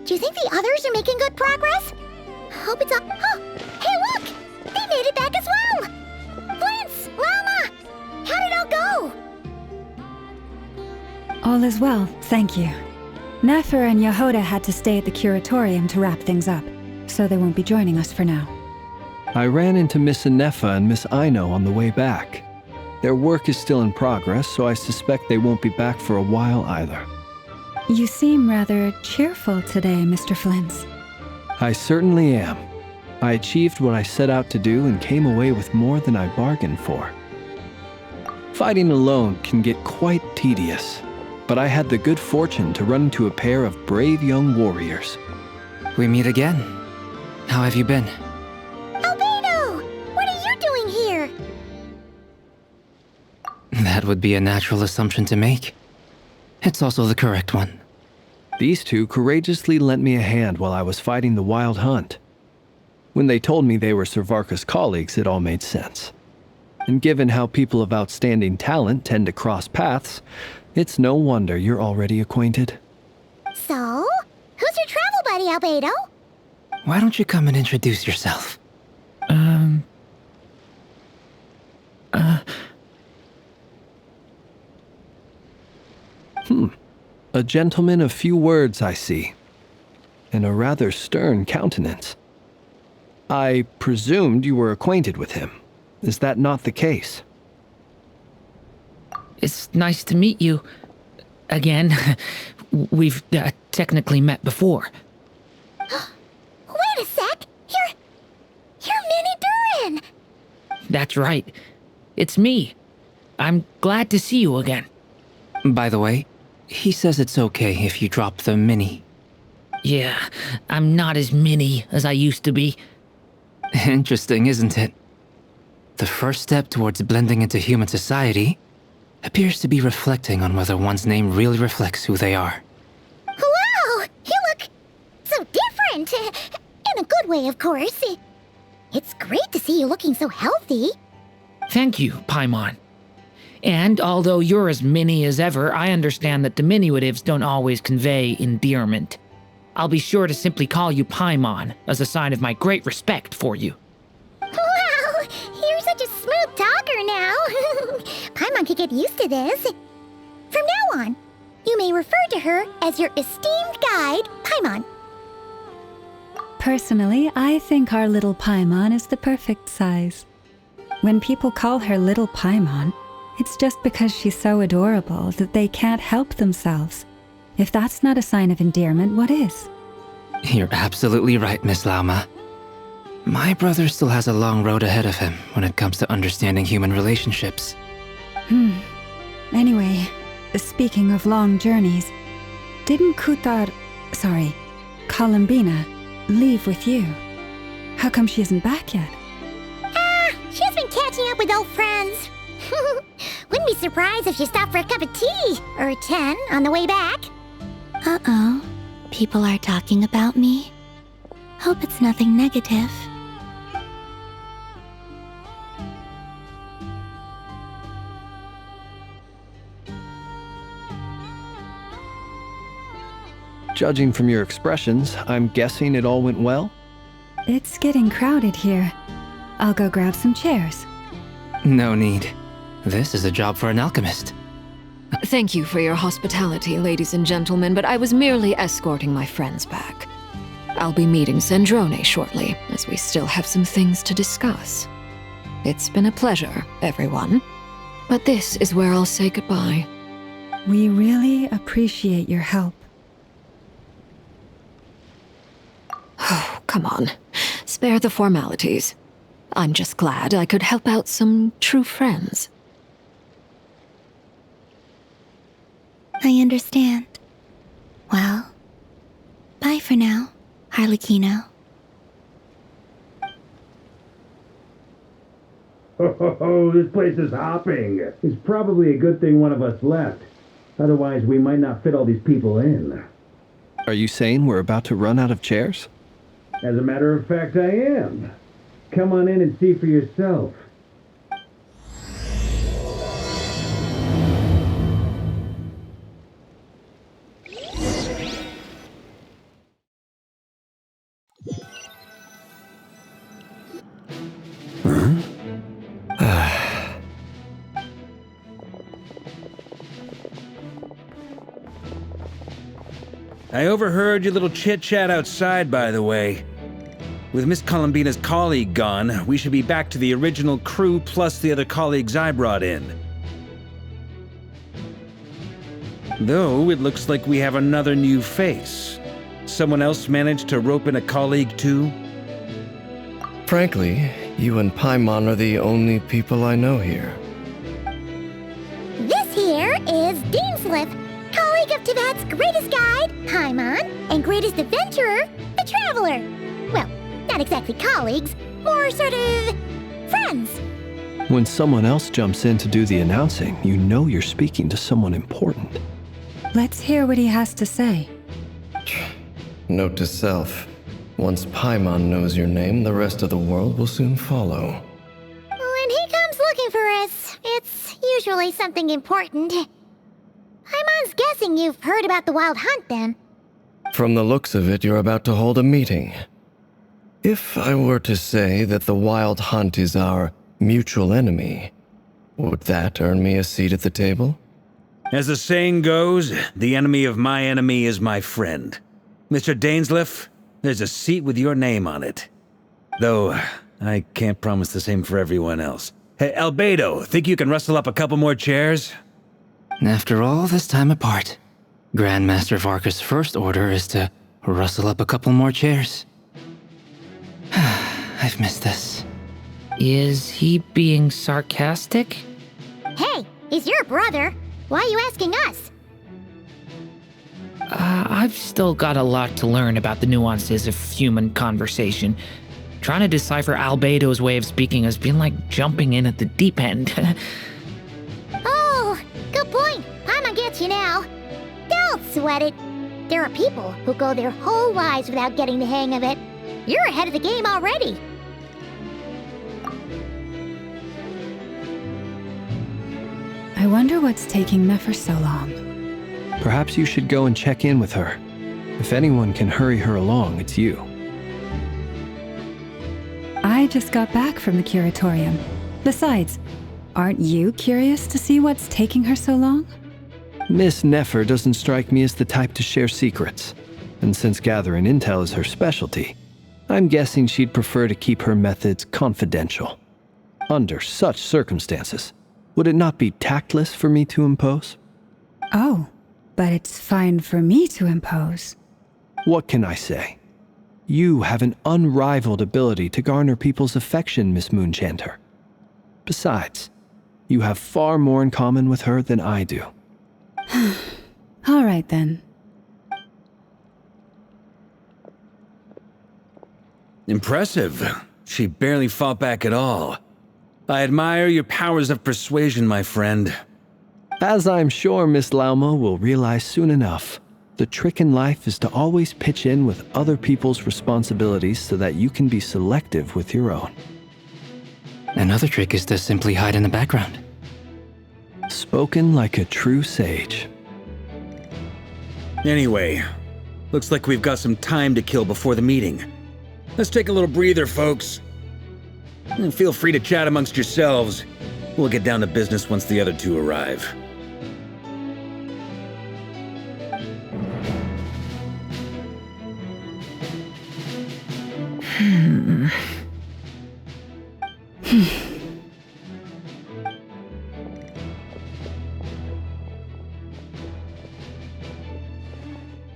Do you think the others are making good progress? Hope it's all... Oh, hey look! They made it back as well! Flint's! Llama! How did it all go? All is well, thank you. Nefer and Yehoda had to stay at the curatorium to wrap things up, so they won't be joining us for now. I ran into Miss Anefa and Miss Aino on the way back. Their work is still in progress, so I suspect they won't be back for a while either. You seem rather cheerful today, Mr. Flint's. I certainly am. I achieved what I set out to do and came away with more than I bargained for. Fighting alone can get quite tedious, but I had the good fortune to run into a pair of brave young warriors. We meet again. How have you been? Albedo! What are you doing here? That would be a natural assumption to make. It's also the correct one. These two courageously lent me a hand while I was fighting the wild hunt. When they told me they were Servarka's colleagues, it all made sense. And given how people of outstanding talent tend to cross paths, it's no wonder you're already acquainted. So? Who's your travel buddy, Albedo? Why don't you come and introduce yourself? A gentleman of few words, I see, and a rather stern countenance. I presumed you were acquainted with him. Is that not the case? It's nice to meet you. Again. We've technically met before. Wait a sec! You're Minnie Durin! That's right. It's me. I'm glad to see you again. By the way, he says it's okay if you drop the mini. Yeah, I'm not as mini as I used to be. Interesting, isn't it? The first step towards blending into human society appears to be reflecting on whether one's name really reflects who they are. Wow! You look so different! In a good way, of course. It's great to see you looking so healthy. Thank you, Paimon. And although you're as mini as ever, I understand that diminutives don't always convey endearment. I'll be sure to simply call you Paimon as a sign of my great respect for you. Wow! You're such a smooth talker now. Paimon could get used to this. From now on, you may refer to her as your esteemed guide, Paimon. Personally, I think our little Paimon is the perfect size. When people call her Little Paimon, it's just because she's so adorable that they can't help themselves. If that's not a sign of endearment, what is? You're absolutely right, Miss Lauma. My brother still has a long road ahead of him when it comes to understanding human relationships. Anyway, speaking of long journeys, didn't Columbina, leave with you? How come she isn't back yet? She's been catching up with old friends. Wouldn't be surprised if she stopped for a cup of tea or 10 on the way back. Uh-oh. People are talking about me. Hope it's nothing negative. Judging from your expressions, I'm guessing it all went well? It's getting crowded here. I'll go grab some chairs. No need. This is a job for an alchemist. Thank you for your hospitality, ladies and gentlemen, but I was merely escorting my friends back. I'll be meeting Sandrone shortly, as we still have some things to discuss. It's been a pleasure, everyone. But this is where I'll say goodbye. We really appreciate your help. Oh, come on. Spare the formalities. I'm just glad I could help out some true friends. I understand. Well, bye for now, Harlequino. Oh, this place is hopping. It's probably a good thing one of us left. Otherwise, we might not fit all these people in. Are you saying we're about to run out of chairs? As a matter of fact, I am. Come on in and see for yourself. I overheard your little chit-chat outside, by the way. With Miss Columbina's colleague gone, we should be back to the original crew plus the other colleagues I brought in. Though, it looks like we have another new face. Someone else managed to rope in a colleague too? Frankly, you and Paimon are the only people I know here. This here is Deansliff, colleague of Tibet's greatest guide, Paimon, and greatest adventurer, the Traveler. Well, not exactly colleagues, more sort of friends. When someone else jumps in to do the announcing, you know you're speaking to someone important. Let's hear what he has to say. Note to self. Once Paimon knows your name, the rest of the world will soon follow. When he comes looking for us, it's usually something important. Paimon's guessing you've heard about the Wild Hunt, then. From the looks of it, you're about to hold a meeting. If I were to say that the Wild Hunt is our mutual enemy, would that earn me a seat at the table? As the saying goes, the enemy of my enemy is my friend. Mr. Dainsliff, there's a seat with your name on it. Though, I can't promise the same for everyone else. Hey, Albedo, think you can rustle up a couple more chairs? After all this time apart, Grandmaster Varka's first order is to rustle up a couple more chairs. I've missed this. Is he being sarcastic? Hey, he's your brother. Why are you asking us? I've still got a lot to learn about the nuances of human conversation. Trying to decipher Albedo's way of speaking has been like jumping in at the deep end. Oh, good point. Paimon gets you now. Don't sweat it. There are people who go their whole lives without getting the hang of it. You're ahead of the game already. I wonder what's taking Nefer so long. Perhaps you should go and check in with her. If anyone can hurry her along, it's you. I just got back from the curatorium. Besides, aren't you curious to see what's taking her so long? Miss Nefer doesn't strike me as the type to share secrets. And since gathering intel is her specialty, I'm guessing she'd prefer to keep her methods confidential. Under such circumstances, would it not be tactless for me to impose? Oh, but it's fine for me to impose. What can I say? You have an unrivaled ability to garner people's affection, Miss Moonchanter. Besides, you have far more in common with her than I do. All right, then. Impressive. She barely fought back at all. I admire your powers of persuasion, my friend. As I'm sure Miss Lauma will realize soon enough, the trick in life is to always pitch in with other people's responsibilities so that you can be selective with your own. Another trick is to simply hide in the background. Spoken like a true sage. Anyway, looks like we've got some time to kill before the meeting. Let's take a little breather, folks. And feel free to chat amongst yourselves. We'll get down to business once the other two arrive.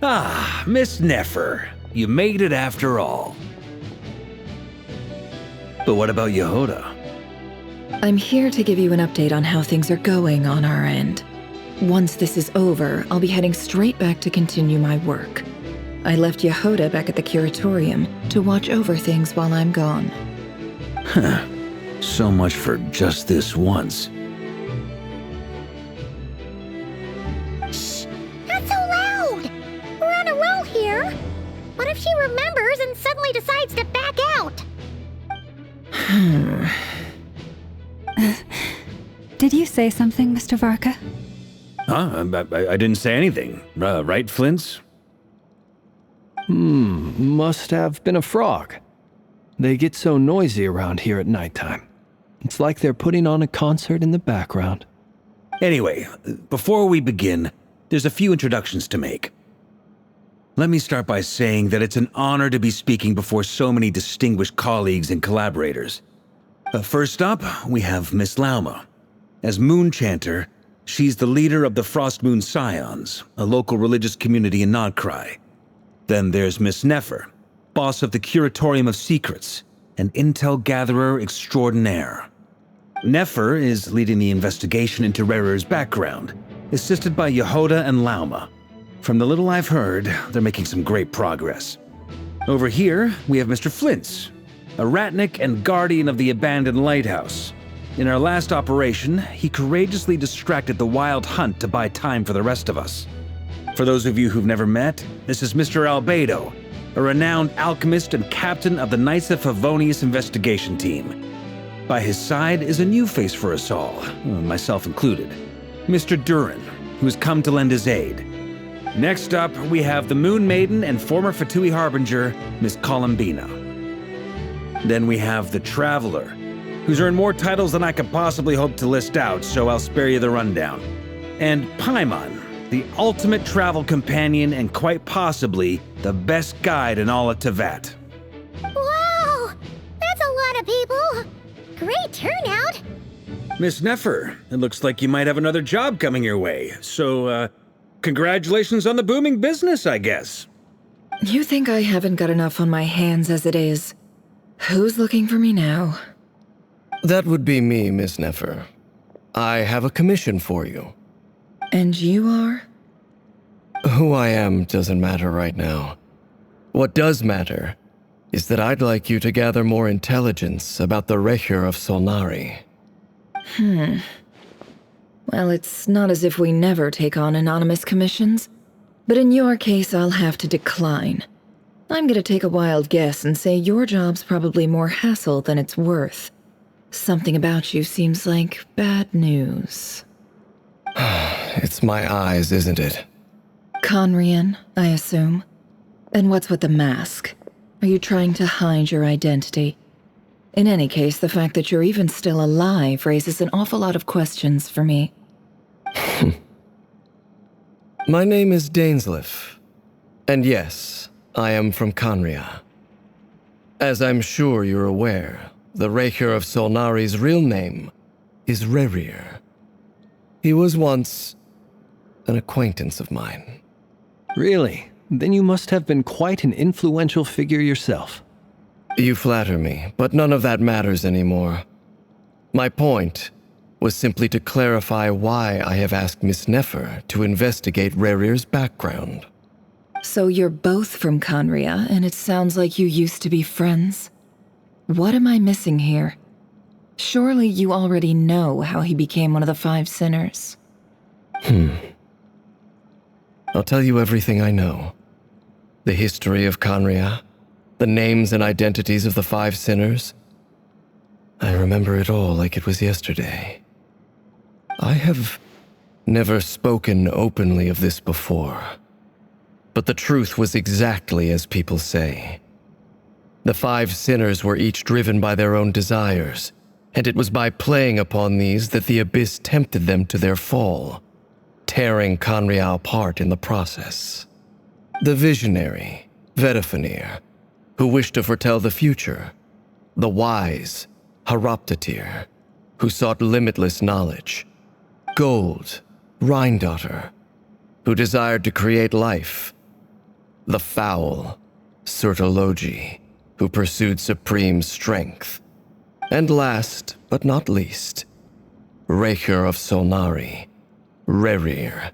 Ah, Miss Nefer. You made it after all. But what about Yehoda? I'm here to give you an update on how things are going on our end. Once this is over, I'll be heading straight back to continue my work. I left Yehoda back at the curatorium to watch over things while I'm gone. Huh. So much for just this once. Shh! Not so loud! We're on a roll here. What if she remembers and suddenly decides to back out? Did you say something, Mr. Varka? Huh? I didn't say anything. Right, Flint's? Must have been a frog. They get so noisy around here at nighttime. It's like they're putting on a concert in the background. Anyway, before we begin, there's a few introductions to make. Let me start by saying that it's an honor to be speaking before so many distinguished colleagues and collaborators. First up, we have Miss Lauma. As Moon Chanter, she's the leader of the Frost Moon Scions, a local religious community in Nodcry. Then there's Miss Nefer, boss of the Curatorium of Secrets, an intel gatherer extraordinaire. Nefer is leading the investigation into Rerer's background, assisted by Yehoda and Lauma. From the little I've heard, they're making some great progress. Over here, we have Mr. Flintz, a Ratnik and guardian of the abandoned lighthouse. In our last operation, he courageously distracted the Wild Hunt to buy time for the rest of us. For those of you who've never met, this is Mr. Albedo, a renowned alchemist and captain of the Knights of Favonius investigation team. By his side is a new face for us all, myself included, Mr. Durin, who's come to lend his aid. Next up, we have the Moon Maiden and former Fatui Harbinger, Miss Columbina. Then we have the Traveler, who's earned more titles than I could possibly hope to list out, so I'll spare you the rundown. And Paimon, the ultimate travel companion and quite possibly the best guide in all of Tevat. Wow! That's a lot of people! Great turnout! Miss Nefer, it looks like you might have another job coming your way, so, congratulations on the booming business, I guess. You think I haven't got enough on my hands as it is? Who's looking for me now? That would be me, Miss Nefer. I have a commission for you. And you are? Who I am doesn't matter right now. What does matter is that I'd like you to gather more intelligence about the Recher of Solnari. Well, it's not as if we never take on anonymous commissions, but in your case, I'll have to decline. I'm gonna take a wild guess and say your job's probably more hassle than it's worth. Something about you seems like bad news. It's my eyes, isn't it? Conrian, I assume. And what's with the mask? Are you trying to hide your identity? In any case, the fact that you're even still alive raises an awful lot of questions for me. My name is Dainsleif. And yes, I am from Conria. As I'm sure you're aware, the Recher of Solnari's real name is Rerir. He was once an acquaintance of mine. Really? Then you must have been quite an influential figure yourself. You flatter me, but none of that matters anymore. My point was simply to clarify why I have asked Miss Nefer to investigate Rerir's background. So you're both from Conria, and it sounds like you used to be friends? What am I missing here? Surely you already know how he became one of the Five Sinners. I'll tell you everything I know. The history of Conria, the names and identities of the Five Sinners. I remember it all like it was yesterday. I have never spoken openly of this before, but the truth was exactly as people say. The Five Sinners were each driven by their own desires, and it was by playing upon these that the Abyss tempted them to their fall, tearing Conria apart in the process. The visionary, Vedafinir, who wished to foretell the future. The wise, Haroptatir, who sought limitless knowledge. Gold, Rhindaughter, who desired to create life. The foul, Sertologi, who pursued supreme strength. And last, but not least, Recher of Solnari, Rerir,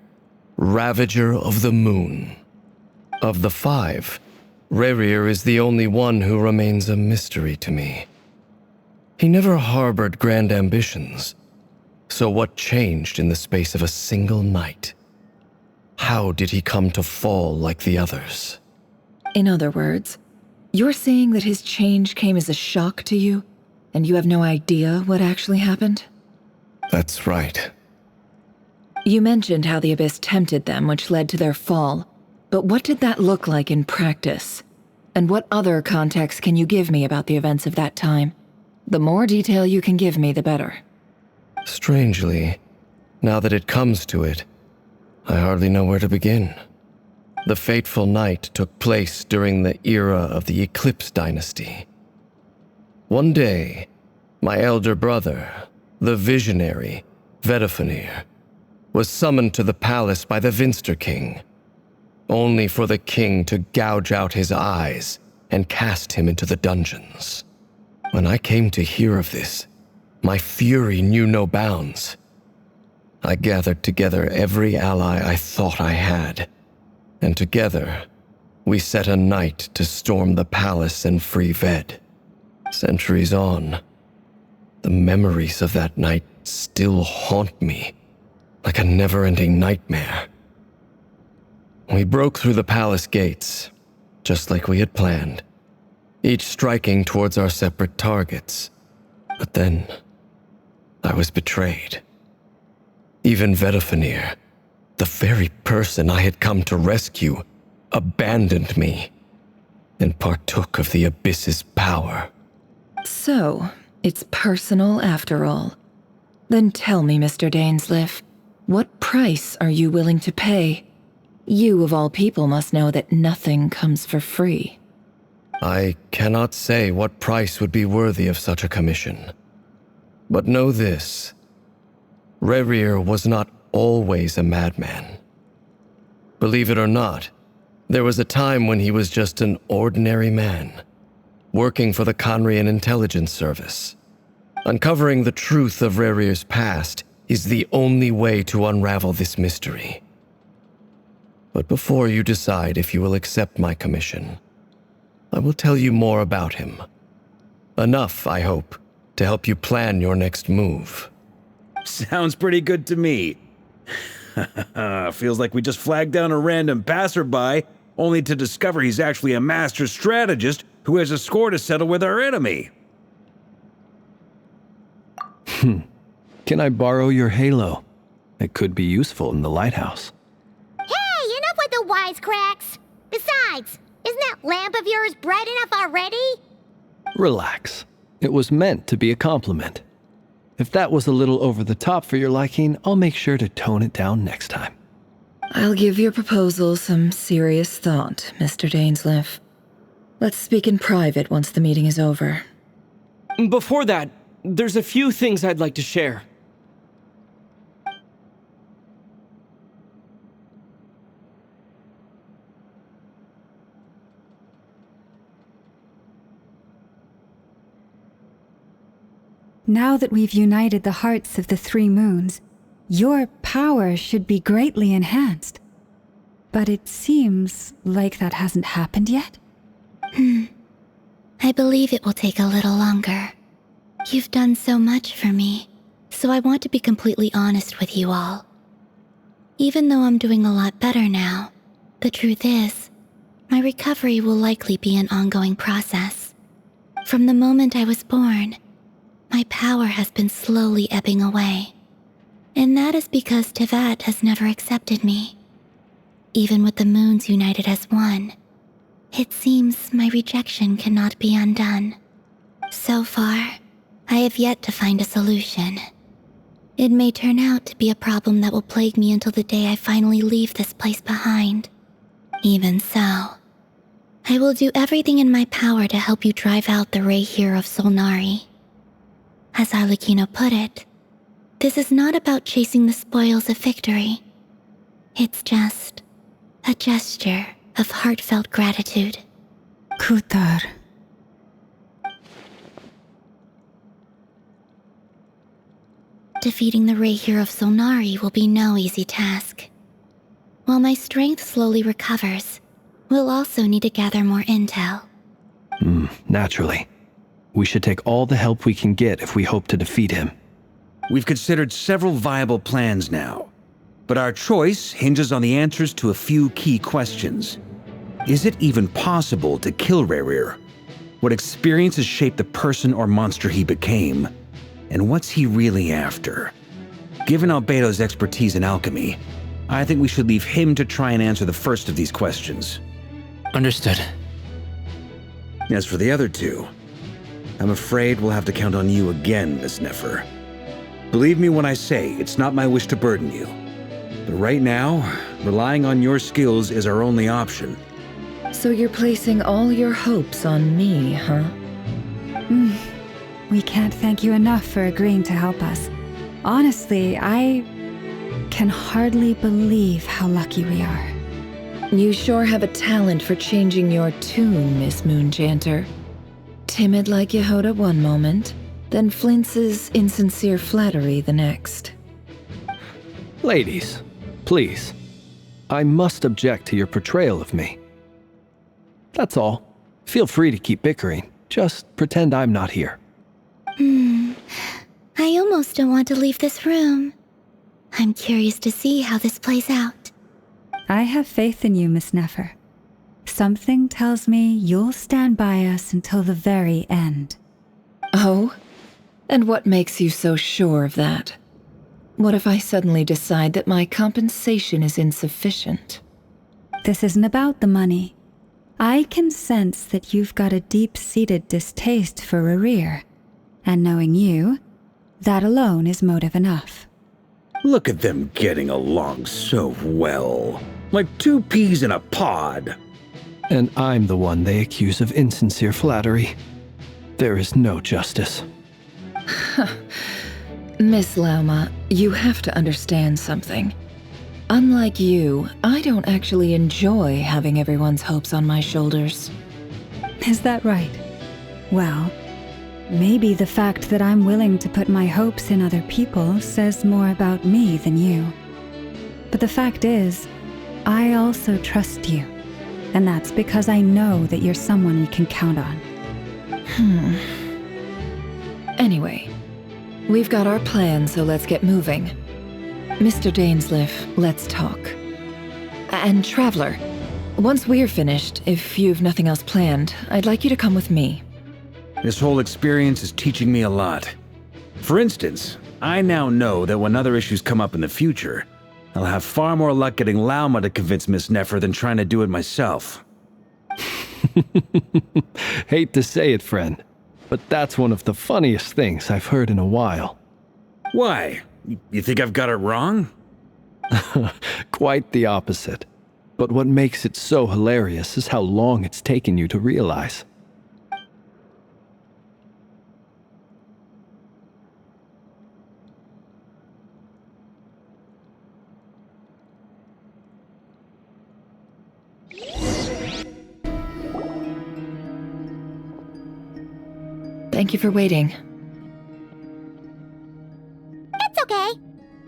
Ravager of the Moon. Of the five, Rerir is the only one who remains a mystery to me. He never harbored grand ambitions, so what changed in the space of a single night? How did he come to fall like the others? In other words, you're saying that his change came as a shock to you, and you have no idea what actually happened? That's right. You mentioned how the Abyss tempted them, which led to their fall. But what did that look like in practice? And what other context can you give me about the events of that time? The more detail you can give me, the better. Strangely, now that it comes to it, I hardly know where to begin. The fateful night took place during the era of the Eclipse Dynasty. One day, my elder brother, the visionary, Vedifenir, was summoned to the palace by the Vinster King, only for the king to gouge out his eyes and cast him into the dungeons. When I came to hear of this, my fury knew no bounds. I gathered together every ally I thought I had, and together, we set a night to storm the palace and free Ved. Centuries on, the memories of that night still haunt me like a never-ending nightmare. We broke through the palace gates, just like we had planned, each striking towards our separate targets. But then, I was betrayed. Even Vedifenir, the very person I had come to rescue, abandoned me and partook of the Abyss's power. So, it's personal after all. Then tell me, Mr. Dainsleif, what price are you willing to pay? You, of all people, must know that nothing comes for free. I cannot say what price would be worthy of such a commission. But know this. Rerir was not always a madman. Believe it or not, there was a time when he was just an ordinary man, working for the Conrian Intelligence Service. Uncovering the truth of Rerir's past is the only way to unravel this mystery. But before you decide if you will accept my commission, I will tell you more about him. Enough, I hope, to help you plan your next move. Sounds pretty good to me. Feels like we just flagged down a random passerby, only to discover he's actually a master strategist who has a score to settle with our enemy. Can I borrow your halo? It could be useful in the lighthouse. Hey, enough with the wisecracks! Besides, isn't that lamp of yours bright enough already? Relax. It was meant to be a compliment. If that was a little over the top for your liking, I'll make sure to tone it down next time. I'll give your proposal some serious thought, Mr. Dainsleif. Let's speak in private once the meeting is over. Before that, there's a few things I'd like to share. Now that we've united the hearts of the three moons, your power should be greatly enhanced. But it seems like that hasn't happened yet. I believe it will take a little longer. You've done so much for me, so I want to be completely honest with you all. Even though I'm doing a lot better now, the truth is, my recovery will likely be an ongoing process. From the moment I was born, my power has been slowly ebbing away. And that is because Tevat has never accepted me. Even with the moons united as one, it seems my rejection cannot be undone. So far, I have yet to find a solution. It may turn out to be a problem that will plague me until the day I finally leave this place behind. Even so, I will do everything in my power to help you drive out the Reihir of Solnari. As Arlecchino put it, this is not about chasing the spoils of victory. It's just a gesture of heartfelt gratitude. Kutar. Defeating the Reihir of Solnari will be no easy task. While my strength slowly recovers, we'll also need to gather more intel. Naturally. We should take all the help we can get if we hope to defeat him. We've considered several viable plans now, but our choice hinges on the answers to a few key questions. Is it even possible to kill Rerir? What experiences shaped the person or monster he became? And what's he really after? Given Albedo's expertise in alchemy, I think we should leave him to try and answer the first of these questions. Understood. As for the other two, I'm afraid we'll have to count on you again, Miss Nefer. Believe me when I say it's not my wish to burden you. But right now, Relying on your skills is our only option. So you're placing all your hopes on me, huh? We can't thank you enough for agreeing to help us. Honestly, I can hardly believe how lucky we are. You sure have a talent for changing your tune, Miss Moonchanter. Timid like Yehoda one moment, then flinches insincere flattery the next. Ladies, please. I must object to your portrayal of me. That's all. Feel free to keep bickering. Just pretend I'm not here. I almost don't want to leave this room. I'm curious to see how this plays out. I have faith in you, Miss Nefer. Something tells me you'll stand by us until the very end. Oh? And what makes you so sure of that? What if I suddenly decide that my compensation is insufficient? This isn't about the money. I can sense that you've got a deep-seated distaste for Rerir. And knowing you, that alone is motive enough. Look at them getting along so well. Like two peas in a pod. And I'm the one they accuse of insincere flattery. There is no justice. Miss Lauma, you have to understand something. Unlike you, I don't actually enjoy having everyone's hopes on my shoulders. Is that right? Well, maybe the fact that I'm willing to put my hopes in other people says more about me than you. But the fact is, I also trust you. And that's because I know that you're someone we can count on. Anyway, we've got our plan, so let's get moving. Mr. Dainsleif, let's talk. And Traveler, once we're finished, if you've nothing else planned, I'd like you to come with me. This whole experience is teaching me a lot. For instance, I now know that when other issues come up in the future, I'll have far more luck getting Lauma to convince Miss Nefer than trying to do it myself. Hate to say it, friend, but that's one of the funniest things I've heard in a while. Why? You think I've got it wrong? Quite the opposite. But what makes it so hilarious is how long it's taken you to realize. Thank you for waiting. It's okay.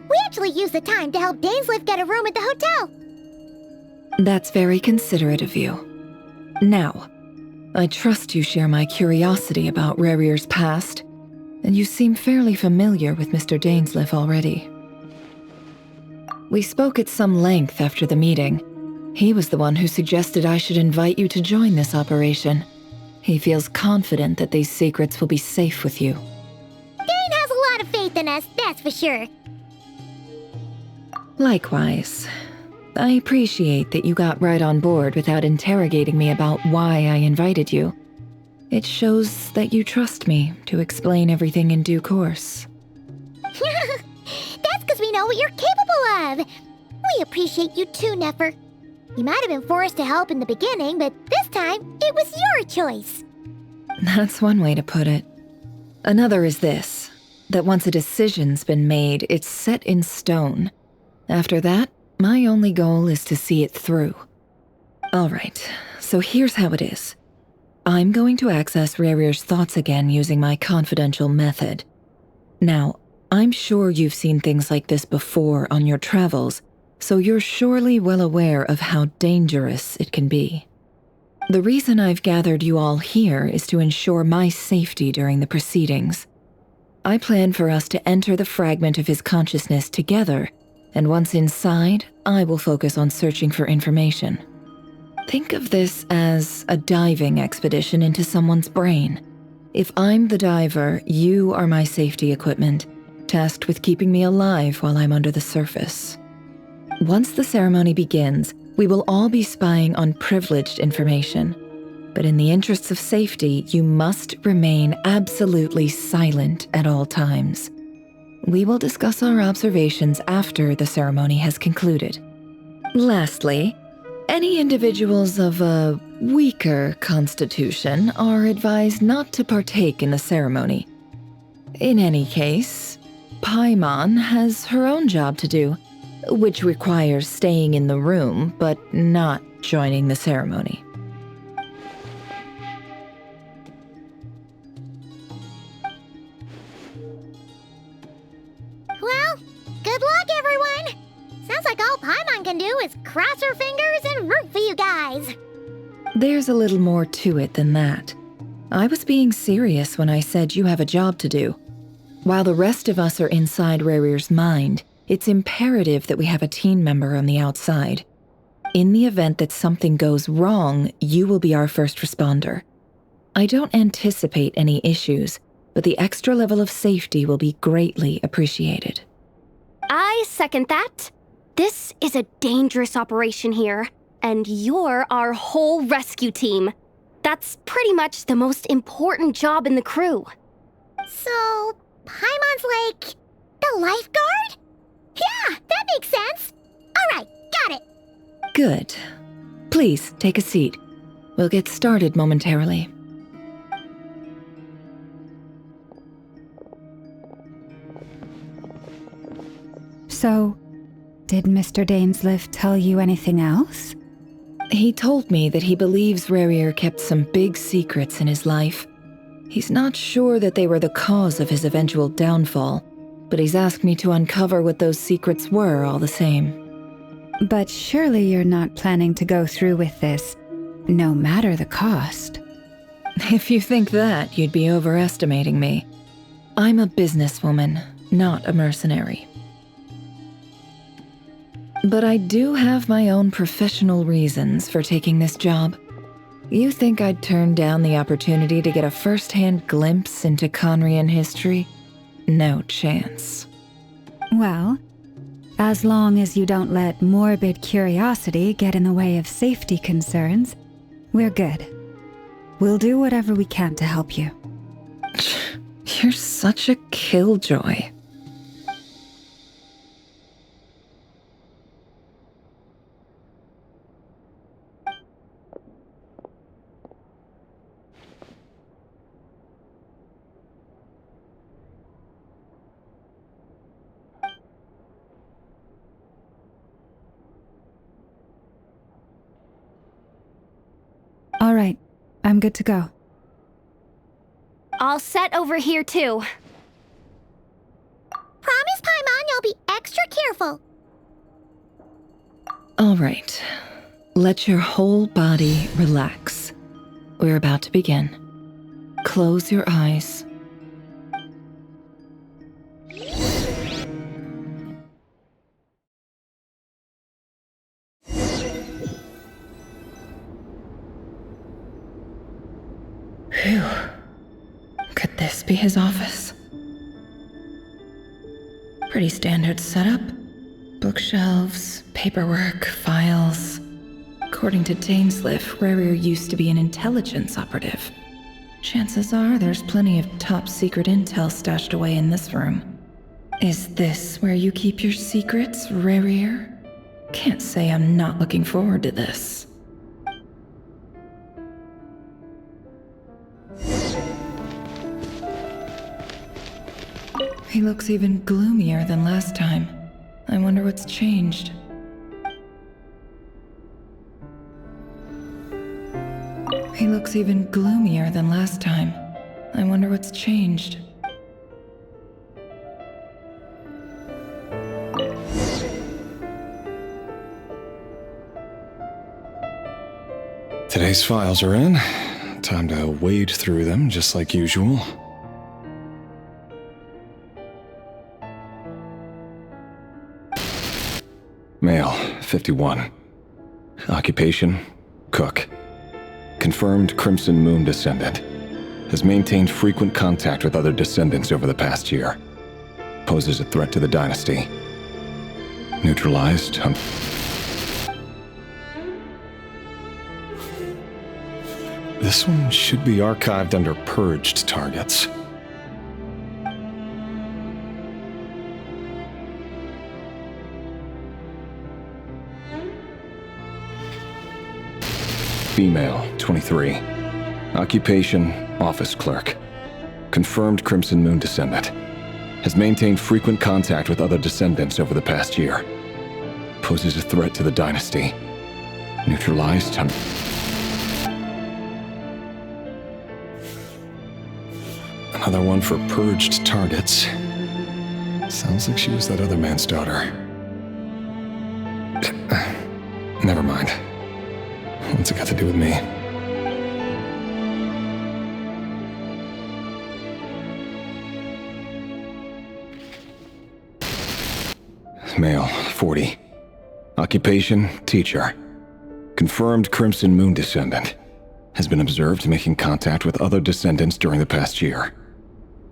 We actually used the time to help Dainsleif get a room at the hotel. That's very considerate of you. Now, I trust you share my curiosity about Rerir's past, and you seem fairly familiar with Mr. Dainsleif already. We spoke at some length after the meeting. He was the one who suggested I should invite you to join this operation. He feels confident that these secrets will be safe with you. Dane has a lot of faith in us, that's for sure. Likewise. I appreciate that you got right on board without interrogating me about why I invited you. It shows that you trust me to explain everything in due course. That's because we know what you're capable of. We appreciate you too, Nefer. You might have been forced to help in the beginning, but this time, it was your choice. That's one way to put it. Another is this, that once a decision's been made, it's set in stone. After that, my only goal is to see it through. Alright, so here's how it is. I'm going to access Rerir's thoughts again using my confidential method. Now, I'm sure you've seen things like this before on your travels, so you're surely well aware of how dangerous it can be. The reason I've gathered you all here is to ensure my safety during the proceedings. I plan for us to enter the fragment of his consciousness together, and once inside, I will focus on searching for information. Think of this as a diving expedition into someone's brain. If I'm the diver, you are my safety equipment, tasked with keeping me alive while I'm under the surface. Once the ceremony begins, we will all be spying on privileged information. But in the interests of safety, you must remain absolutely silent at all times. We will discuss our observations after the ceremony has concluded. Lastly, any individuals of a weaker constitution are advised not to partake in the ceremony. In any case, Paimon has her own job to do, which requires staying in the room but not joining the ceremony. Well, good luck, everyone! Sounds like all Paimon can do is cross her fingers and root for you guys. There's a little more to it than that. I was being serious when I said you have a job to do. While the rest of us are inside Rarir's mind, it's imperative that we have a team member on the outside. In the event that something goes wrong, you will be our first responder. I don't anticipate any issues, but the extra level of safety will be greatly appreciated. I second that. This is a dangerous operation here, and you're our whole rescue team. That's pretty much the most important job in the crew. So, Paimon's like the lifeguard? Yeah, that makes sense. All right, got it. Good. Please, take a seat. We'll get started momentarily. So, did Mr. Dainsleif tell you anything else? He told me that he believes Rarir kept some big secrets in his life. He's not sure that they were the cause of his eventual downfall, but he's asked me to uncover what those secrets were all the same. But surely you're not planning to go through with this, no matter the cost. If you think that, you'd be overestimating me. I'm a businesswoman, not a mercenary. But I do have my own professional reasons for taking this job. You think I'd turn down the opportunity to get a first-hand glimpse into Conrian history? No chance. Well, as long as you don't let morbid curiosity get in the way of safety concerns, we're good. We'll do whatever we can to help you. You're such a killjoy. All right, I'm good to go. All set over here, too. Promise, Paimon, you'll be extra careful. All right. Let your whole body relax. We're about to begin. Close your eyes. Phew. Could this be his office? Pretty standard setup. Bookshelves, paperwork, files. According to Dainsleif, Rarir used to be an intelligence operative. Chances are there's plenty of top secret intel stashed away in this room. Is this where you keep your secrets, Rarir? Can't say I'm not looking forward to this. He looks even gloomier than last time. I wonder what's changed. He looks even gloomier than last time. I wonder what's changed. Today's files are in. Time to wade through them just like usual. Male, 51. Occupation, cook. Confirmed Crimson Moon descendant. Has maintained frequent contact with other descendants over the past year. Poses a threat to the dynasty. Neutralized. This one should be archived under purged targets. Female, 23. Occupation, office clerk. Confirmed Crimson Moon descendant. Has maintained frequent contact with other descendants over the past year. Poses a threat to the dynasty. Neutralized on... Another one for purged targets. Sounds like she was that other man's daughter. Never mind. What's it got to do with me? Male, 40. Occupation, teacher. Confirmed Crimson Moon descendant. Has been observed making contact with other descendants during the past year.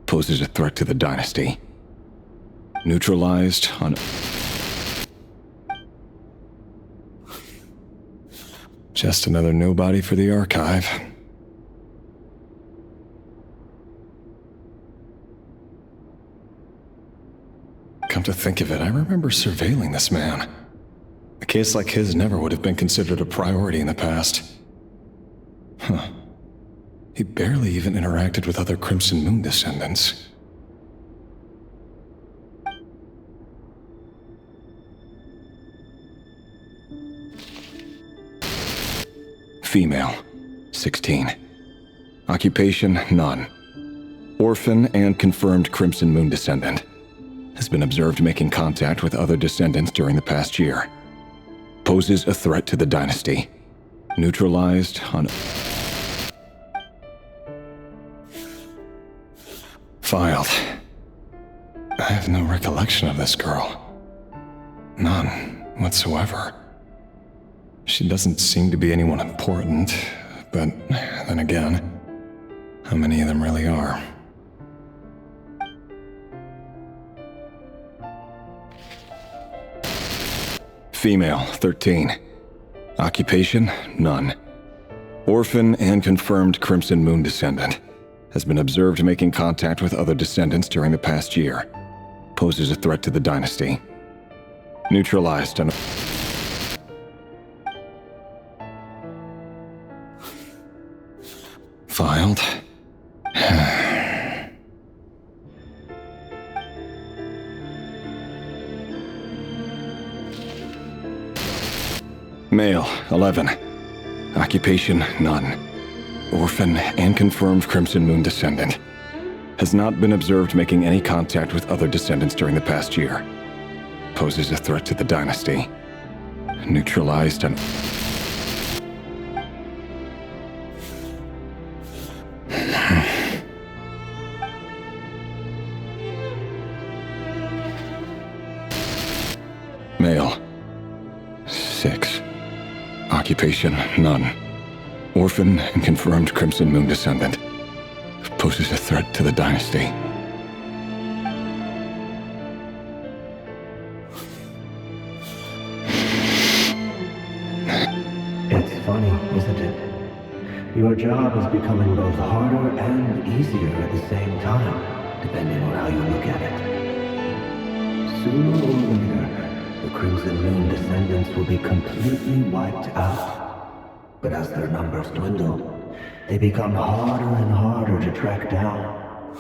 Poses a threat to the dynasty. Neutralized on... Just another nobody for the archive. Come to think of it, I remember surveilling this man. A case like his never would have been considered a priority in the past. Huh. He barely even interacted with other Crimson Moon descendants. Female, 16. Occupation, none. Orphan and confirmed Crimson Moon descendant. Has been observed making contact with other descendants during the past year. Poses a threat to the dynasty. Neutralized on... Filed. I have no recollection of this girl. None whatsoever. She doesn't seem to be anyone important, but then again, how many of them really are? Female, 13. Occupation, none. Orphan and confirmed Crimson Moon descendant. Has been observed making contact with other descendants during the past year. Poses a threat to the dynasty. Neutralized on... Filed. Male, 11. Occupation, none. Orphan and confirmed Crimson Moon descendant. Has not been observed making any contact with other descendants during the past year. Poses a threat to the dynasty. Neutralized on... Male, 6. Occupation, none. Orphan and confirmed Crimson Moon descendant. Poses a threat to the dynasty. It's funny, isn't it? Your job is becoming both harder and easier at the same time, depending on how you look at it. Sooner or later, the Crimson Moon descendants will be completely wiped out. But as their numbers dwindle, they become harder and harder to track down.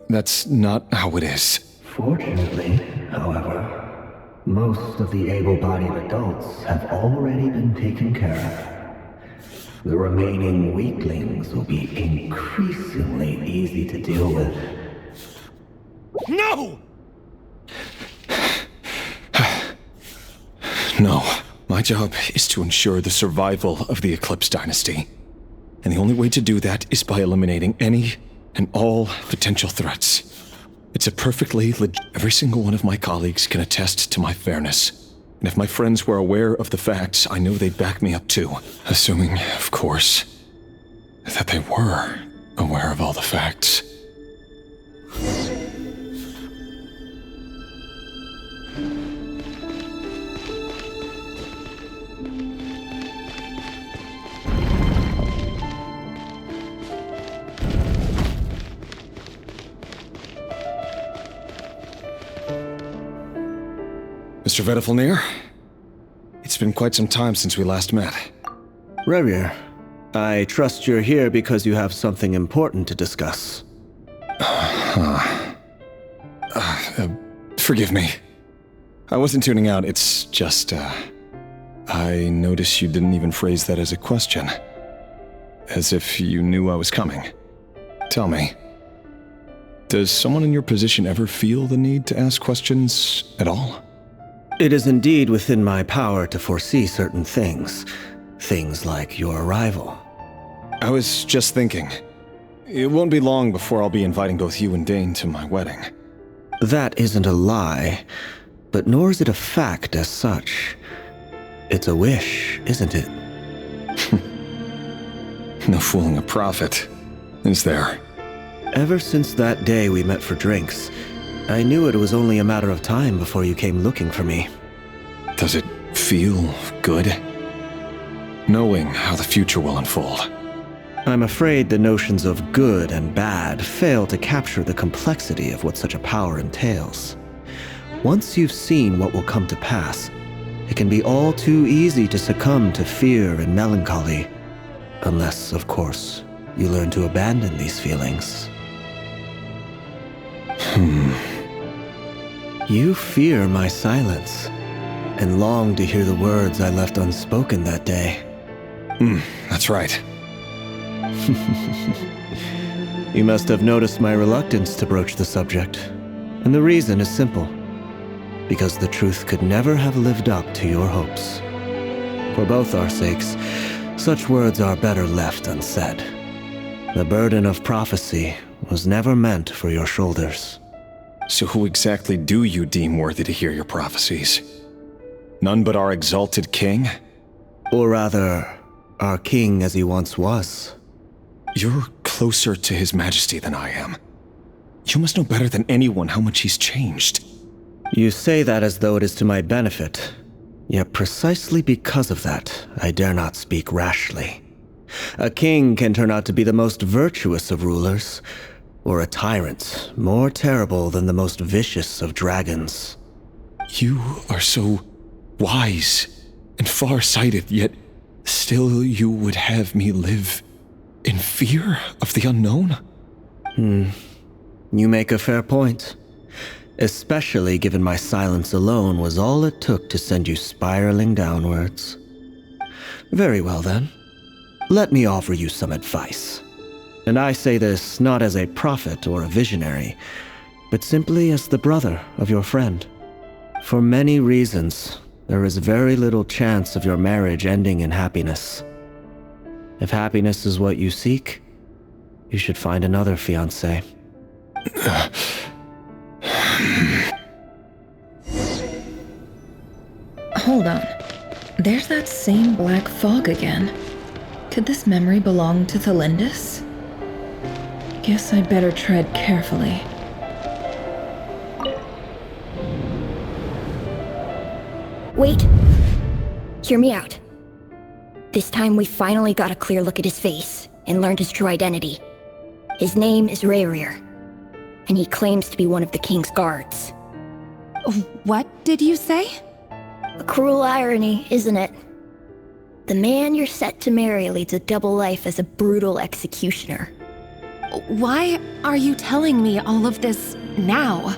That's not how it is. Fortunately, however, most of the able-bodied adults have already been taken care of. The remaining weaklings will be increasingly easy to deal with. No! No. My job is to ensure the survival of the Eclipse Dynasty. And the only way to do that is by eliminating any and all potential threats. It's a perfectly every single one of my colleagues can attest to my fairness. And if my friends were aware of the facts, I know they'd back me up too. Assuming, of course, that they were aware of all the facts. Mr. Vedifalnir, it's been quite some time since we last met. Rerir, I trust you're here because you have something important to discuss. Forgive me. I wasn't tuning out, it's just, I noticed you didn't even phrase that as a question. As if you knew I was coming. Tell me, does someone in your position ever feel the need to ask questions at all? It is indeed within my power to foresee certain things. Things like your arrival. I was just thinking, it won't be long before I'll be inviting both you and Dane to my wedding. That isn't a lie, but nor is it a fact as such. It's a wish, isn't it? No fooling a prophet, is there? Ever since that day we met for drinks, I knew it was only a matter of time before you came looking for me. Does it feel good? Knowing how the future will unfold. I'm afraid the notions of good and bad fail to capture the complexity of what such a power entails. Once you've seen what will come to pass, it can be all too easy to succumb to fear and melancholy. Unless, of course, you learn to abandon these feelings. You fear my silence, and long to hear the words I left unspoken that day. That's right. You must have noticed my reluctance to broach the subject, and the reason is simple. Because the truth could never have lived up to your hopes. For both our sakes, such words are better left unsaid. The burden of prophecy was never meant for your shoulders. So who exactly do you deem worthy to hear your prophecies? None but our exalted king? Or rather, our king as he once was. You're closer to his majesty than I am. You must know better than anyone how much he's changed. You say that as though it is to my benefit. Yet precisely because of that, I dare not speak rashly. A king can turn out to be the most virtuous of rulers, or a tyrant more terrible than the most vicious of dragons. You are so wise and far-sighted, yet still you would have me live in fear of the unknown? You make a fair point. Especially given my silence alone was all it took to send you spiraling downwards. Very well then. Let me offer you some advice. And I say this not as a prophet or a visionary, but simply as the brother of your friend. For many reasons, there is very little chance of your marriage ending in happiness. If happiness is what you seek, you should find another fiancé. Hold on. There's that same black fog again. Could this memory belong to Thelindis? Guess I'd better tread carefully. Wait. Hear me out. This time we finally got a clear look at his face and learned his true identity. His name is Rerir, and he claims to be one of the king's guards. What did you say? A cruel irony, isn't it? The man you're set to marry leads a double life as a brutal executioner. Why are you telling me all of this now?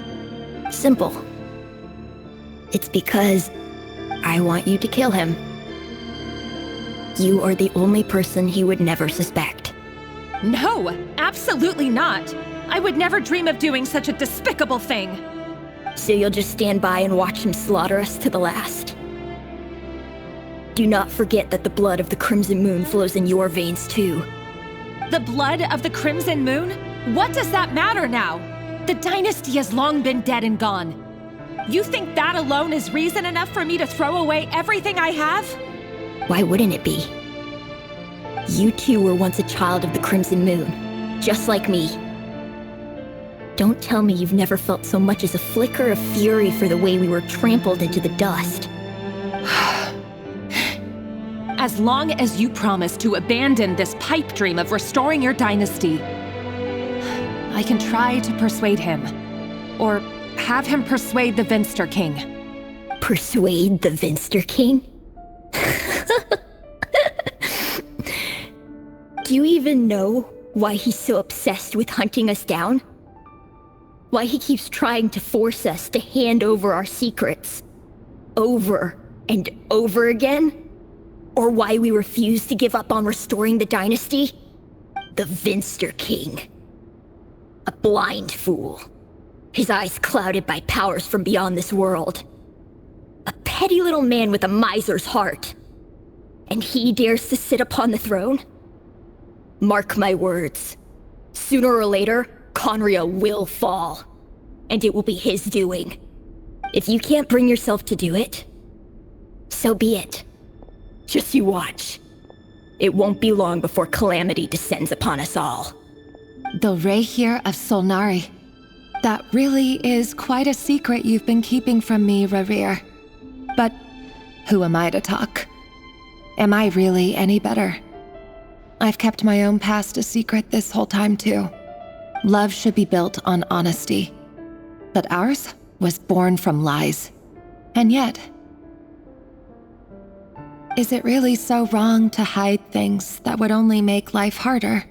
Simple. It's because I want you to kill him. You are the only person he would never suspect. No, absolutely not. I would never dream of doing such a despicable thing. So you'll just stand by and watch him slaughter us to the last? Do not forget that the blood of the Crimson Moon flows in your veins too. The blood of the Crimson Moon? What does that matter now? The dynasty has long been dead and gone. You think that alone is reason enough for me to throw away everything I have? Why wouldn't it be? You two were once a child of the Crimson Moon, just like me. Don't tell me you've never felt so much as a flicker of fury for the way we were trampled into the dust. As long as you promise to abandon this pipe dream of restoring your dynasty, I can try to persuade him. Or have him persuade the Vinster King. Persuade the Vinster King? Do you even know why he's so obsessed with hunting us down? Why he keeps trying to force us to hand over our secrets? Over and over again? Or why we refuse to give up on restoring the dynasty? The Vinster King. A blind fool. His eyes clouded by powers from beyond this world. A petty little man with a miser's heart. And he dares to sit upon the throne? Mark my words. Sooner or later, Conria will fall. And it will be his doing. If you can't bring yourself to do it, so be it. Just you watch. It won't be long before calamity descends upon us all. The Rehir of Solnari. That really is quite a secret you've been keeping from me, Rerir. But who am I to talk? Am I really any better? I've kept my own past a secret this whole time too. Love should be built on honesty. But ours was born from lies. And yet, is it really so wrong to hide things that would only make life harder?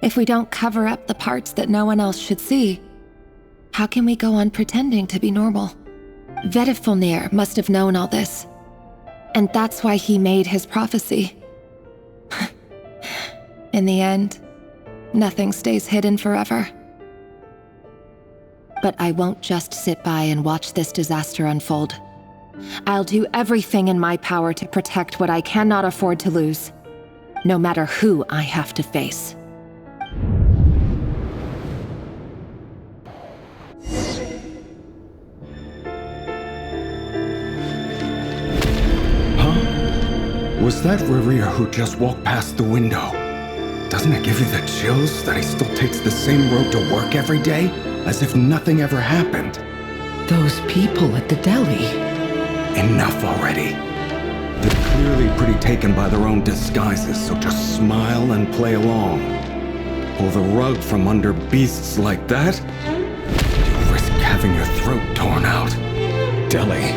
If we don't cover up the parts that no one else should see, how can we go on pretending to be normal? Vedifulnir must have known all this. And that's why he made his prophecy. In the end, nothing stays hidden forever. But I won't just sit by and watch this disaster unfold. I'll do everything in my power to protect what I cannot afford to lose, no matter who I have to face. Was that Rerir who just walked past the window? Doesn't it give you the chills that he still takes the same road to work every day, as if nothing ever happened? Those people at the deli. Enough already. They're clearly pretty taken by their own disguises, so just smile and play along. Pull the rug from under beasts like that, you risk having your throat torn out. Deli.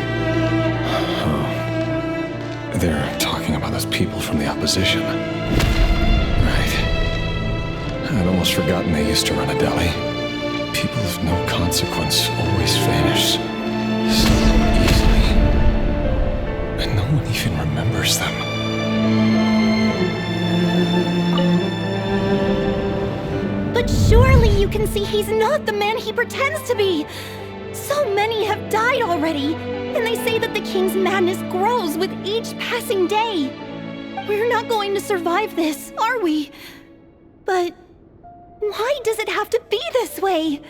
Oh. They're talking about those people from the opposition. Right. I'd almost forgotten they used to run a deli. People of no consequence always vanish so easily. And no one even remembers them. But surely you can see he's not the man he pretends to be! So many have died already, and they say that the king's madness grows with each passing day. We're not going to survive this, are we? But why does it have to be this way?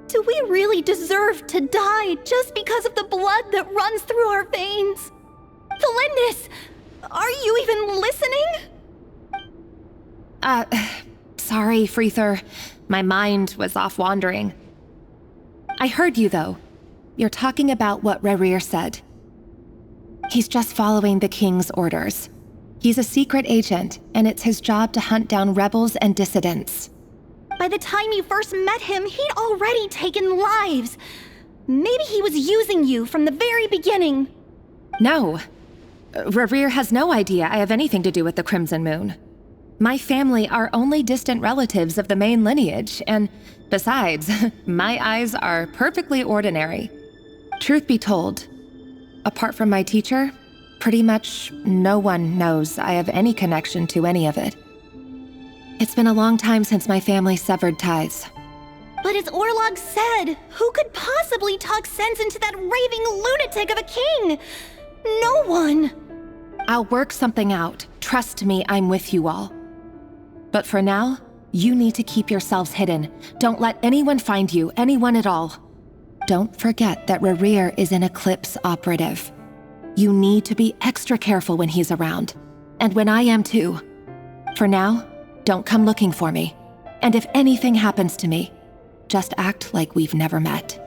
Do we really deserve to die just because of the blood that runs through our veins? Felindis, are you even listening? Sorry, Freether. My mind was off wandering. I heard you, though. You're talking about what Rerir said. He's just following the king's orders. He's a secret agent, and it's his job to hunt down rebels and dissidents. By the time you first met him, he'd already taken lives. Maybe he was using you from the very beginning. No. Rerir has no idea I have anything to do with the Crimson Moon. My family are only distant relatives of the main lineage, and besides, my eyes are perfectly ordinary. Truth be told, apart from my teacher, pretty much no one knows I have any connection to any of it. It's been a long time since my family severed ties. But as Orlog said, who could possibly talk sense into that raving lunatic of a king? No one. I'll work something out. Trust me, I'm with you all. But for now, you need to keep yourselves hidden. Don't let anyone find you, anyone at all. Don't forget that Rerir is an Eclipse operative. You need to be extra careful when he's around. And when I am too. For now, don't come looking for me. And if anything happens to me, just act like we've never met.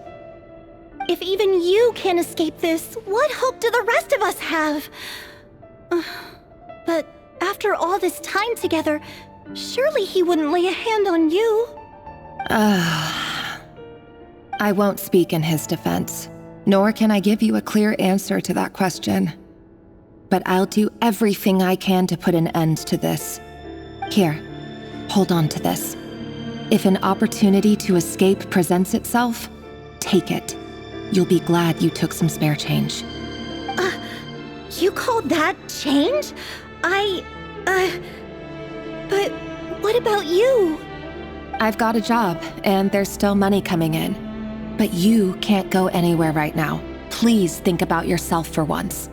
If even you can't escape this, what hope do the rest of us have? But after all this time together, surely he wouldn't lay a hand on you. I won't speak in his defense, nor can I give you a clear answer to that question. But I'll do everything I can to put an end to this. Here, hold on to this. If an opportunity to escape presents itself, take it. You'll be glad you took some spare change. You call that change? But what about you? I've got a job, and there's still money coming in. But you can't go anywhere right now. Please think about yourself for once.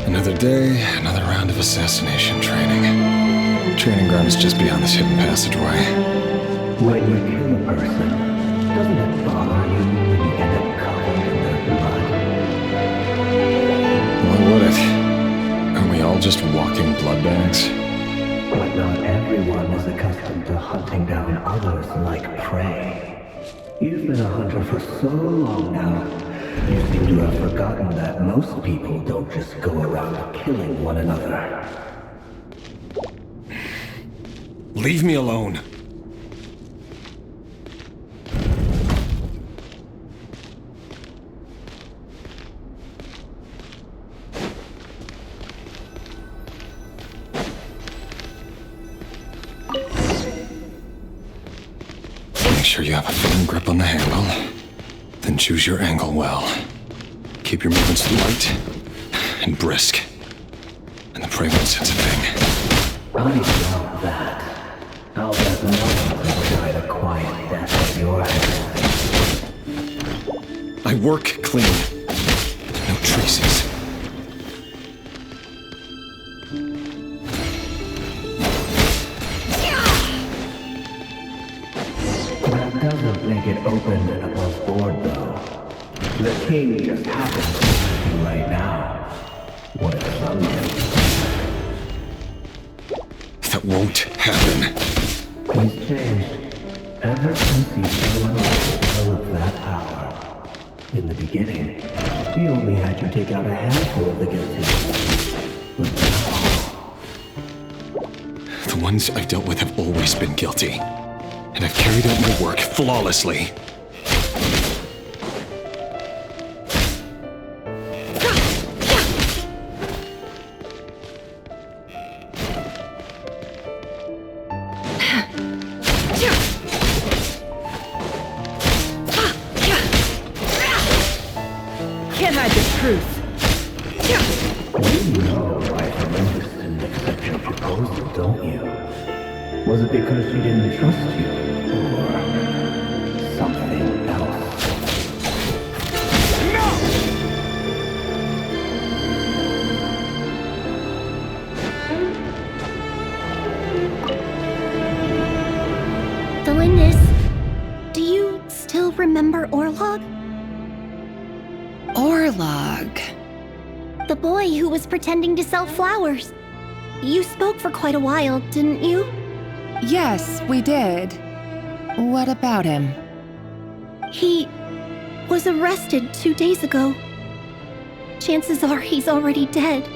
Another day, another round of assassination training. Training ground is just beyond this hidden passageway. When you kill a person, doesn't it bother you when you end up covered in their blood? Why would it? Aren't we all just walking blood bags? But not everyone is accustomed to hunting down others like prey. You've been a hunter for so long now, you seem to have forgotten that most people don't just go around killing one another. Leave me alone. Make sure you have a firm grip on the handle. Then choose your angle well. Keep your movements light and brisk. And the prey won't sense a thing. I love that. I'll bet no one will die a quiet death at your hands. I work clean. No traces. That doesn't make it open and above board, though. The king just happens to be you right now. What if someday? That won't happen. He's changed. Ever since he developed that power. In the beginning, he only had you take out a handful of the guilty. But now... The ones I've dealt with have always been guilty. And I've carried out my work flawlessly. Can't hide the truth. You know why Olympus didn't accept your proposal, don't you? Was it because she didn't trust you? Or something else? Delindis, do you still remember Orlog? Orlog. The boy who was pretending to sell flowers. You spoke for quite a while, didn't you? Yes, we did. What about him? He was arrested 2 days ago. Chances are he's already dead.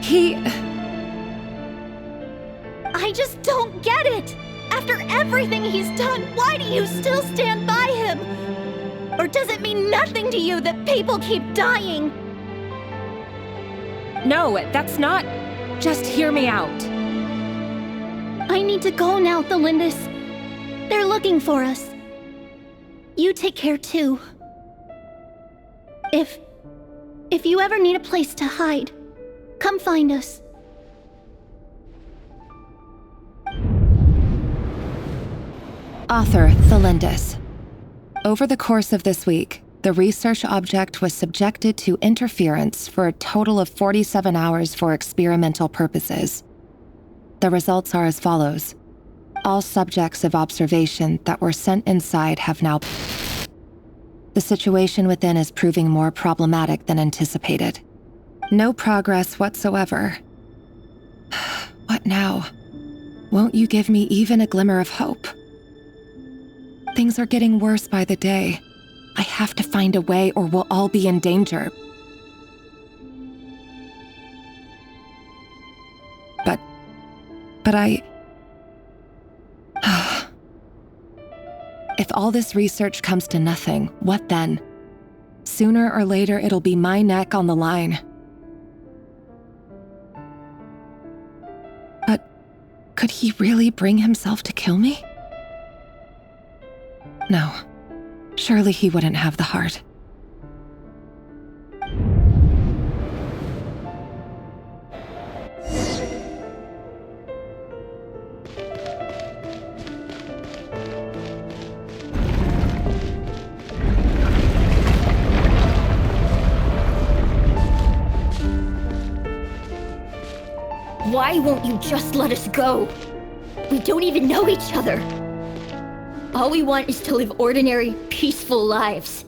He... I just don't get it! After everything he's done, why do you still stand by him? Or does it mean nothing to you that people keep dying? No, that's not... Just hear me out. I need to go now, Thelindis. They're looking for us. You take care too. If you ever need a place to hide, come find us. Author Thelindis. Over the course of this week, the research object was subjected to interference for a total of 47 hours for experimental purposes. The results are as follows. All subjects of observation that were sent inside have now... The situation within is proving more problematic than anticipated. No progress whatsoever. What now? Won't you give me even a glimmer of hope? Things are getting worse by the day. I have to find a way or we'll all be in danger. But I... If all this research comes to nothing, what then? Sooner or later, it'll be my neck on the line. But could he really bring himself to kill me? No. Surely he wouldn't have the heart. Why won't you just let us go? We don't even know each other. All we want is to live ordinary, peaceful lives.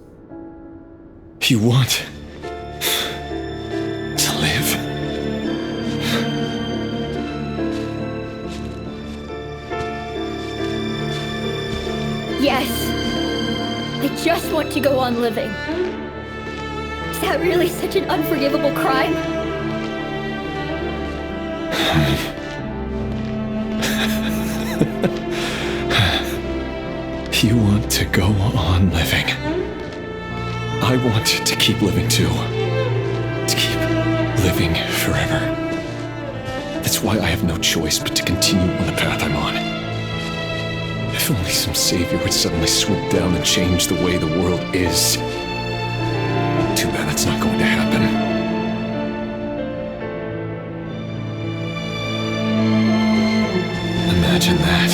You want to live? Yes. I just want to go on living. Is that really such an unforgivable crime? You want to go on living. I want to keep living too. To keep living forever. That's why I have no choice but to continue on the path I'm on. If only some savior would suddenly swoop down and change the way the world is. Too bad that's not going to happen. Imagine that.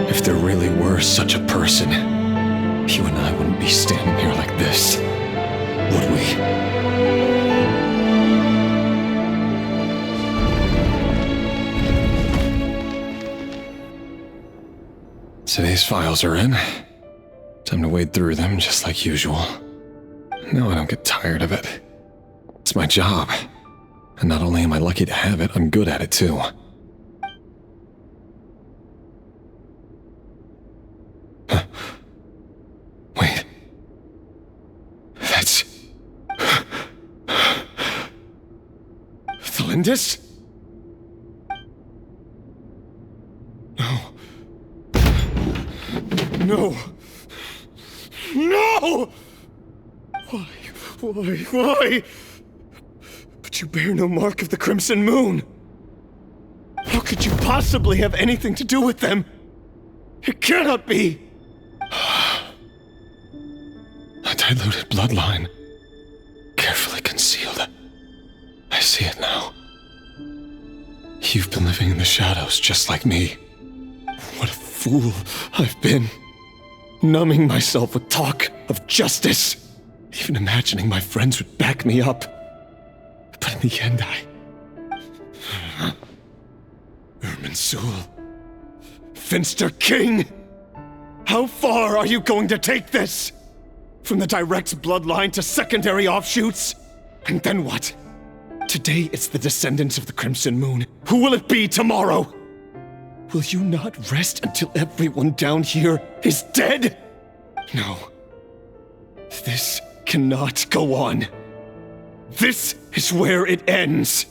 If there really were such a person, you and I wouldn't be standing here like this, would we? Today's files are in. Time to wade through them just like usual. No, I don't get tired of it. It's my job. And not only am I lucky to have it, I'm good at it too. Wait. That's... Thalindis? No. No! No! Why? But you bear no mark of the Crimson Moon. How could you possibly have anything to do with them? It cannot be! A diluted bloodline. Carefully concealed. I see it now. You've been living in the shadows just like me. What a fool I've been. Numbing myself with talk of justice. Even imagining my friends would back me up. But in the end, Irminsul. Finster King! How far are you going to take this? From the direct bloodline to secondary offshoots? And then what? Today it's the descendants of the Crimson Moon. Who will it be tomorrow? Will you not rest until everyone down here is dead? No. This cannot go on. This is where it ends.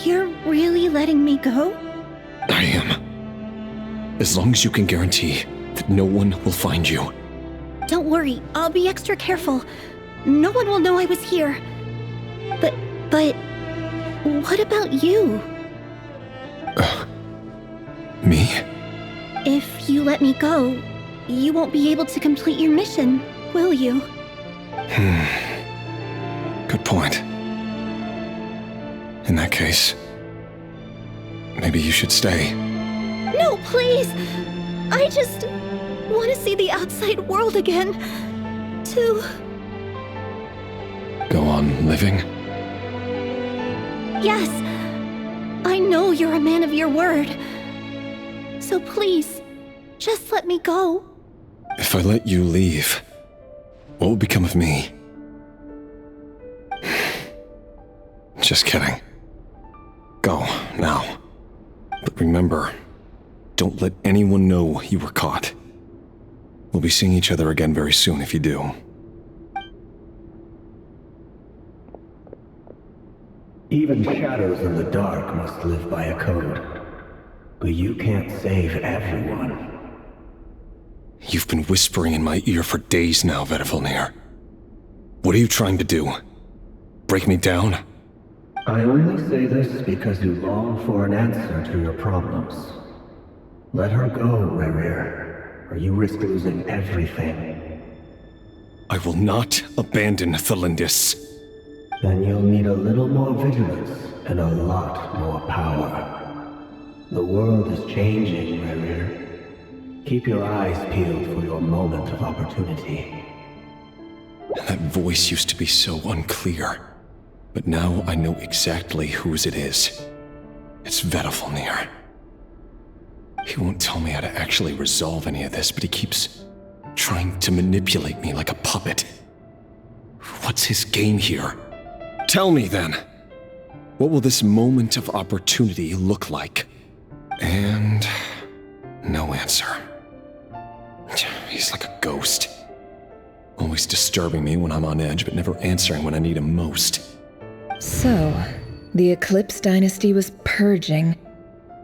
You're really letting me go? I am. As long as you can guarantee that no one will find you. Don't worry, I'll be extra careful. No one will know I was here. But what about you? Me? If you let me go, you won't be able to complete your mission, will you? Good point. In that case, maybe you should stay. No, please! I just want to see the outside world again. To... Go on living? Yes. I know you're a man of your word. So please, just let me go. If I let you leave, what will become of me? Just kidding. Go, now. But remember, don't let anyone know you were caught. We'll be seeing each other again very soon if you do. Even shadows in the dark must live by a code. But you can't save everyone. You've been whispering in my ear for days now, Vedifalnir. What are you trying to do? Break me down? I only say this because you long for an answer to your problems. Let her go, Rerir, or you risk losing everything. I will not abandon Thelindis. Then you'll need a little more vigilance and a lot more power. The world is changing, Rerir. Keep your eyes peeled for your moment of opportunity. That voice used to be so unclear. But now I know exactly whose it is. It's Vedifalnir. He won't tell me how to actually resolve any of this, but he keeps trying to manipulate me like a puppet. What's his game here? Tell me then. What will this moment of opportunity look like? And no answer. He's like a ghost. Always disturbing me when I'm on edge, but never answering when I need him most. So, the Eclipse dynasty was purging,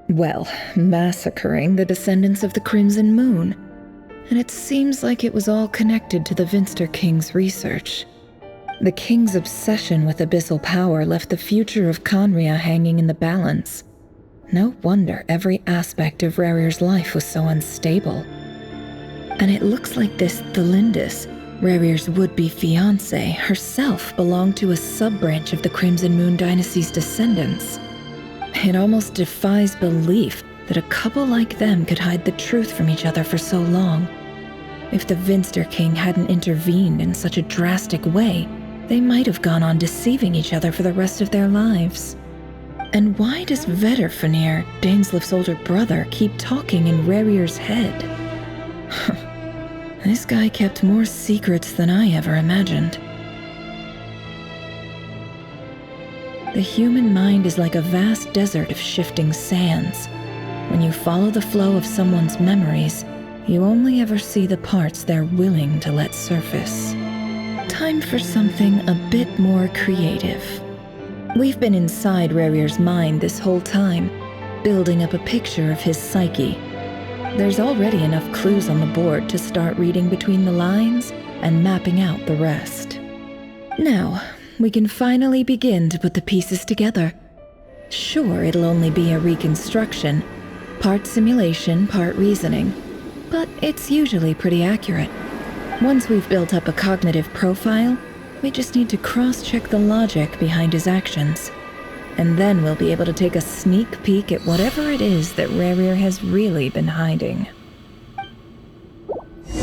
well, massacring the descendants of the Crimson Moon. And it seems like it was all connected to the Vinster King's research. The King's obsession with abyssal power left the future of Conria hanging in the balance. No wonder every aspect of Rerir's life was so unstable. And it looks like this Thelindis, Rerir's would-be fiancée, herself belonged to a sub-branch of the Crimson Moon dynasty's descendants. It almost defies belief that a couple like them could hide the truth from each other for so long. If the Vinster King hadn't intervened in such a drastic way, they might have gone on deceiving each other for the rest of their lives. And why does Vedifalnir, Daneslif's older brother, keep talking in Rerir's head? This guy kept more secrets than I ever imagined. The human mind is like a vast desert of shifting sands. When you follow the flow of someone's memories, you only ever see the parts they're willing to let surface. Time for something a bit more creative. We've been inside Rerir's mind this whole time, building up a picture of his psyche. There's already enough clues on the board to start reading between the lines and mapping out the rest. Now, we can finally begin to put the pieces together. Sure, it'll only be a reconstruction, part simulation, part reasoning, but it's usually pretty accurate. Once we've built up a cognitive profile, we just need to cross-check the logic behind his actions. And then we'll be able to take a sneak peek at whatever it is that Rerir has really been hiding.